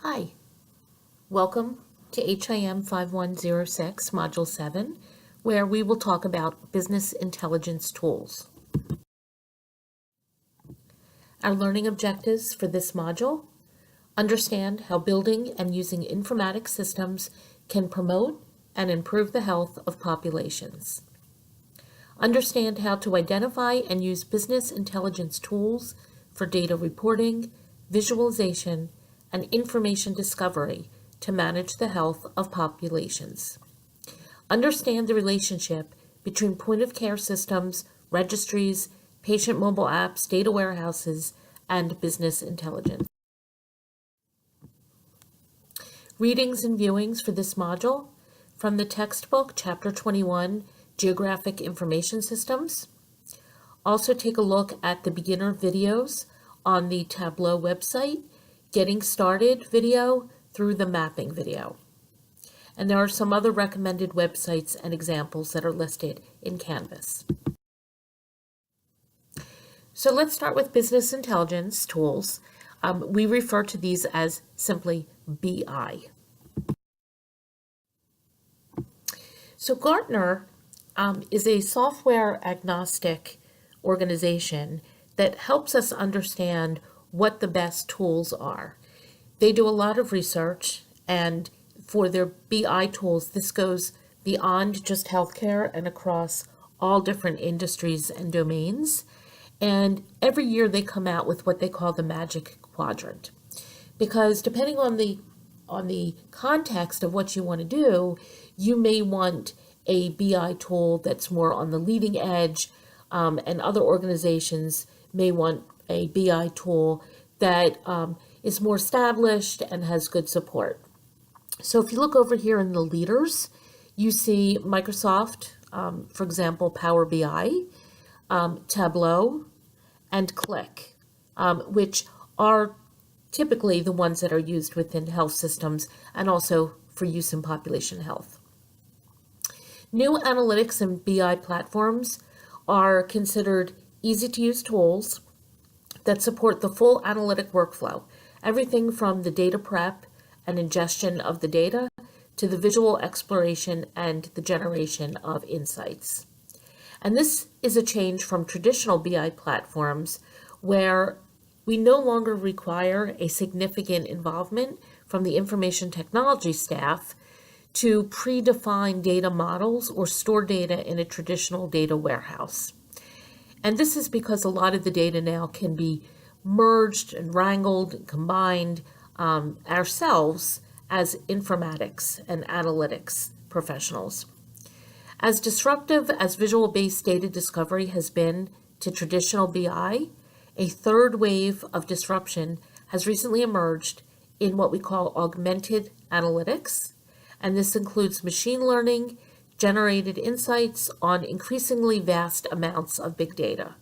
Hi, welcome to HIM5106 Module 7, where we will talk about business intelligence tools. Our learning objectives for this module: understand how building and using informatics systems can promote and improve the health of populations. Understand how to identify and use business intelligence tools for data reporting, visualization, and information discovery to manage the health of populations. Understand the relationship between point-of-care systems, registries, patient mobile apps, data warehouses, and business intelligence. Readings and viewings for this module from the textbook, Chapter 21, Geographic Information Systems. Also take a look at the beginner videos on the Tableau website, Getting Started video through the Mapping video. And there are some other recommended websites and examples that are listed in Canvas. So let's start with business intelligence tools. We refer to these as simply BI. So Gartner is a software agnostic organization that helps us understand what the best tools are. They do a lot of research, and for their BI tools, this goes beyond just healthcare and across all different industries and domains. And every year they come out with what they call the Magic Quadrant, because depending on the context of what you want to do, you may want a BI tool that's more on the leading edge, and other organizations may want a BI tool that is more established and has good support. So if you look over here in the leaders, you see Microsoft, for example, Power BI, Tableau, and Click, which are typically the ones that are used within health systems and also for use in population health. New analytics and BI platforms are considered easy-to-use tools that support the full analytic workflow, everything from the data prep and ingestion of the data to the visual exploration and the generation of insights. And this is a change from traditional BI platforms where we no longer require a significant involvement from the information technology staff to predefine data models or store data in a traditional data warehouse. And this is because a lot of the data now can be merged and wrangled and combined ourselves as informatics and analytics professionals. As disruptive as visual-based data discovery has been to traditional BI, a third wave of disruption has recently emerged in what we call augmented analytics, and this includes machine learning, generated insights on increasingly vast amounts of big data.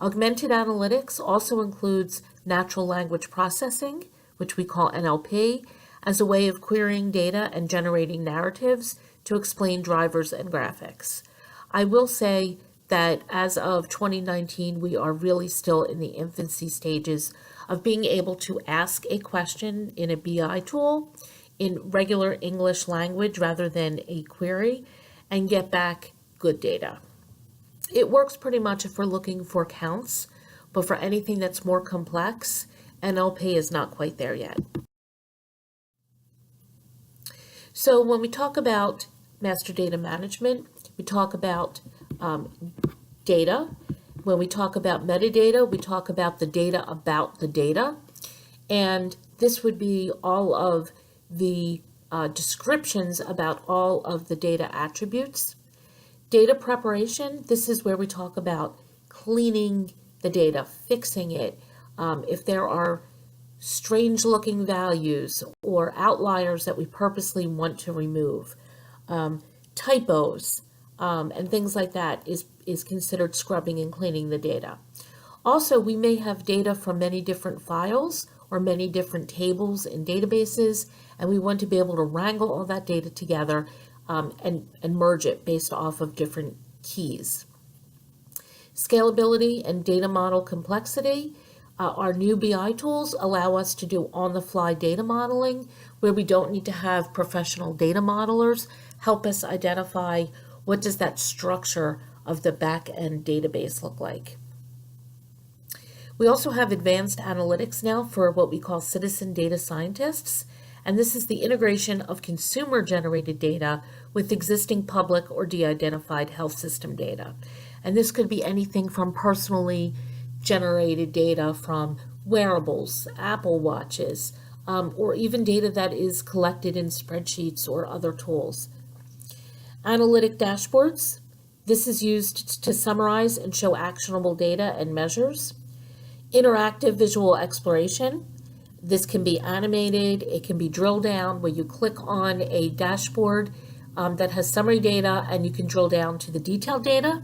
Augmented analytics also includes natural language processing, which we call NLP, as a way of querying data and generating narratives to explain drivers and graphics. I will say that as of 2019, we are really still in the infancy stages of being able to ask a question in a BI tool in regular English language rather than a query and get back good data. It works pretty much if we're looking for counts, but for anything that's more complex, NLP is not quite there yet. So when we talk about master data management, we talk about data. When we talk about metadata, we talk about the data about the data. And this would be all of the descriptions about all of the data attributes. Data preparation, this is where we talk about cleaning the data, fixing it. If there are strange looking values or outliers that we purposely want to remove, typos, and things like that is considered scrubbing and cleaning the data. Also, we may have data from many different files or many different tables in databases, and we want to be able to wrangle all that data together and merge it based off of different keys. Scalability and data model complexity. Our new BI tools allow us to do on-the-fly data modeling, where we don't need to have professional data modelers help us identify what does that structure of the back-end database look like. We also have advanced analytics now for what we call citizen data scientists, and this is the integration of consumer-generated data with existing public or de-identified health system data. And this could be anything from personally generated data from wearables, Apple Watches, or even data that is collected in spreadsheets or other tools. Analytic dashboards. This is used to summarize and show actionable data and measures. Interactive visual exploration. This can be animated, it can be drill down, where you click on a dashboard that has summary data and you can drill down to the detailed data.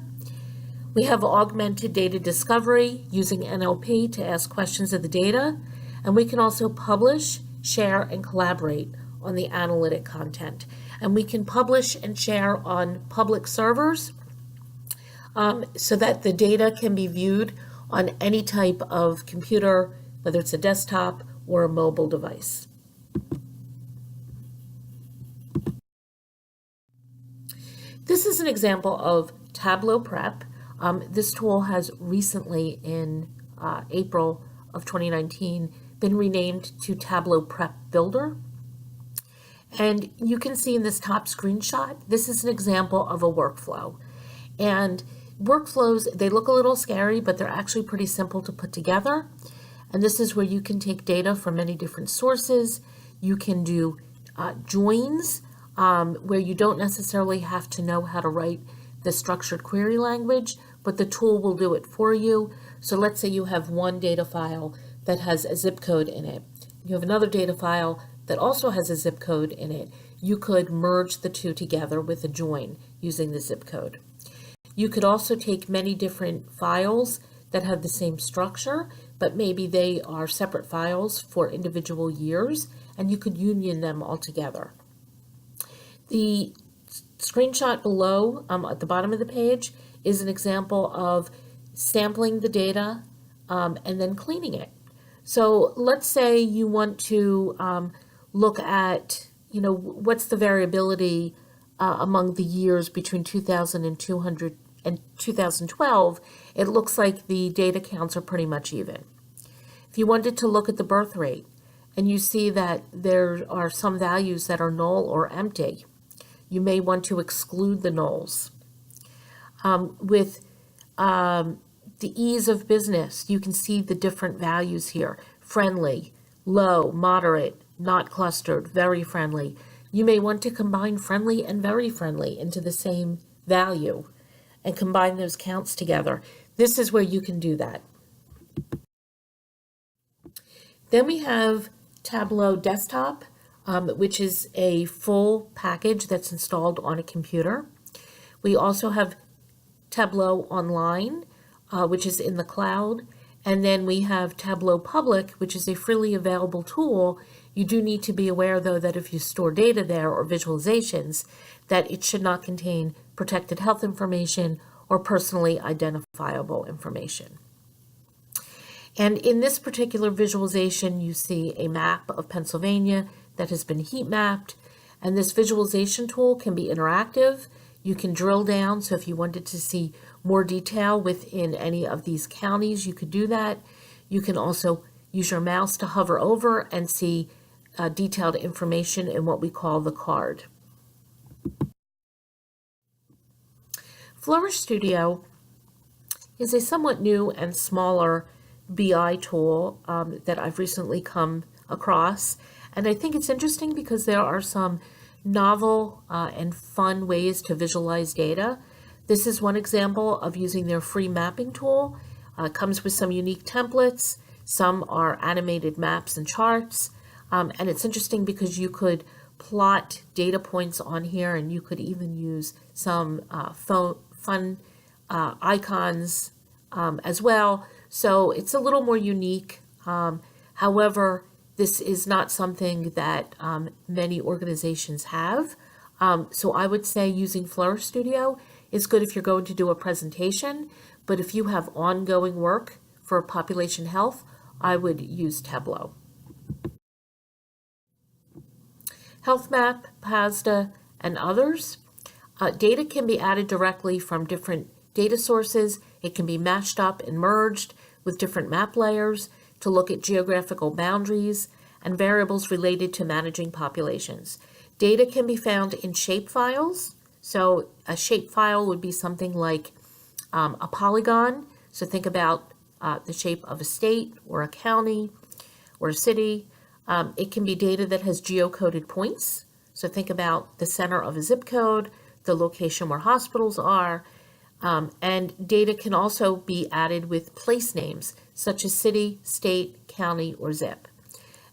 We have augmented data discovery using NLP to ask questions of the data, and we can also publish, share, and collaborate on the analytic content. And we can publish and share on public servers so that the data can be viewed on any type of computer, whether it's a desktop or a mobile device. This is an example of Tableau Prep. This tool has recently, in April of 2019, been renamed to Tableau Prep Builder. And you can see in this top screenshot, this is an example of a workflow. And workflows, they look a little scary, but they're actually pretty simple to put together. And this is where you can take data from many different sources. You can do joins, where you don't necessarily have to know how to write the structured query language, but the tool will do it for you. So let's say you have one data file that has a zip code in it. You have another data file that also has a zip code in it. You could merge the two together with a join using the zip code. You could also take many different files that have the same structure, but maybe they are separate files for individual years, and you could union them all together. The screenshot below at the bottom of the page is an example of sampling the data and then cleaning it. So let's say you want to look at, what's the variability among the years between 2000 and 2012. It looks like the data counts are pretty much even. If you wanted to look at the birth rate and you see that there are some values that are null or empty, you may want to exclude the nulls. With the ease of business, you can see the different values here: friendly, low, moderate, not clustered, very friendly. You may want to combine friendly and very friendly into the same value and combine those counts together. This is where you can do that. Then we have Tableau Desktop, which is a full package that's installed on a computer. We also have Tableau Online, which is in the cloud. And then we have Tableau Public, which is a freely available tool. You do need to be aware, though, that if you store data there or visualizations, that it should not contain protected health information or personally identifiable information. And in this particular visualization, you see a map of Pennsylvania that has been heat mapped. And this visualization tool can be interactive. You can drill down, so if you wanted to see more detail within any of these counties, you could do that. You can also use your mouse to hover over and see detailed information in what we call the card. Flourish Studio is a somewhat new and smaller BI tool that I've recently come across. And I think it's interesting because there are some novel and fun ways to visualize data. This is one example of using their free mapping tool. It comes with some unique templates. Some are animated maps and charts. And it's interesting because you could plot data points on here, and you could even use some fun icons as well. So it's a little more unique. However, this is not something that many organizations have. So I would say using Flourish Studio is good if you're going to do a presentation, but if you have ongoing work for population health, I would use Tableau. HealthMap, PASDA, and others. Data can be added directly from different data sources. It can be mashed up and merged with different map layers to look at geographical boundaries and variables related to managing populations. Data can be found in shapefiles. So a shapefile would be something like a polygon. So think about the shape of a state or a county or a city. It can be data that has geocoded points. So think about the center of a zip code, the location where hospitals are, and data can also be added with place names, such as city, state, county, or zip.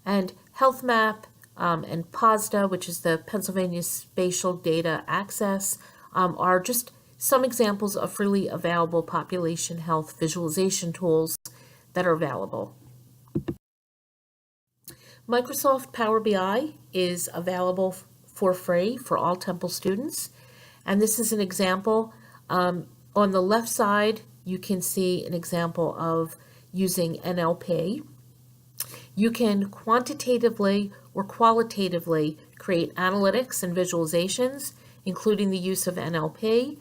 And HealthMap and PASDA, which is the Pennsylvania Spatial Data Access, are just some examples of freely available population health visualization tools that are available. Microsoft Power BI is available for free for all Temple students. And this is an example. On the left side, you can see an example of using NLP. You can quantitatively or qualitatively create analytics and visualizations, including the use of NLP.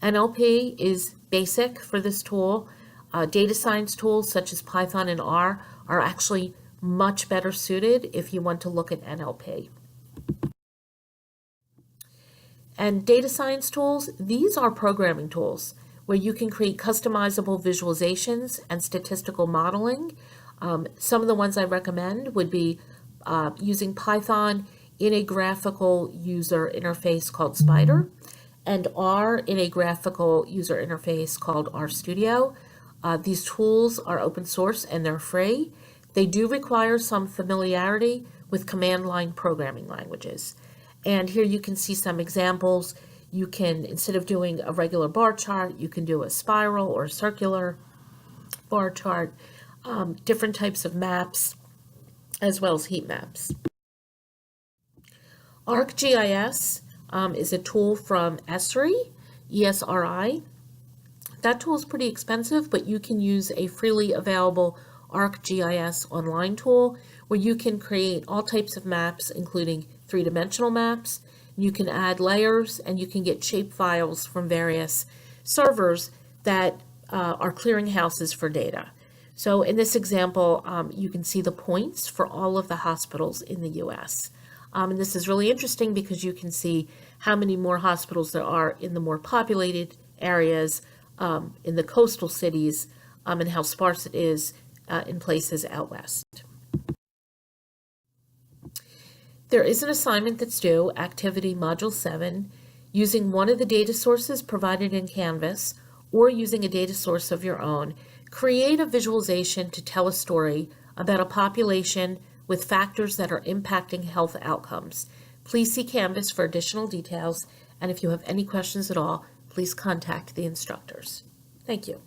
NLP is basic for this tool. Data science tools such as Python and R are actually much better suited if you want to look at NLP. And data science tools, these are programming tools where you can create customizable visualizations and statistical modeling. Some of the ones I recommend would be using Python in a graphical user interface called Spider, and R in a graphical user interface called RStudio. These tools are open source and they're free. They do require some familiarity with command line programming languages. And here you can see some examples. You can, instead of doing a regular bar chart, you can do a spiral or circular bar chart, different types of maps, as well as heat maps. ArcGIS is a tool from Esri, ESRI. That tool is pretty expensive, but you can use a freely available ArcGIS online tool where you can create all types of maps, including three-dimensional maps. You can add layers and you can get shape files from various servers that are clearinghouses for data. So in this example, you can see the points for all of the hospitals in the U.S. And this is really interesting because you can see how many more hospitals there are in the more populated areas, in the coastal cities, and how sparse it is in places out west. There is an assignment that's due, Activity Module 7, using one of the data sources provided in Canvas or using a data source of your own. Create a visualization to tell a story about a population with factors that are impacting health outcomes. Please see Canvas for additional details, and if you have any questions at all, please contact the instructors. Thank you.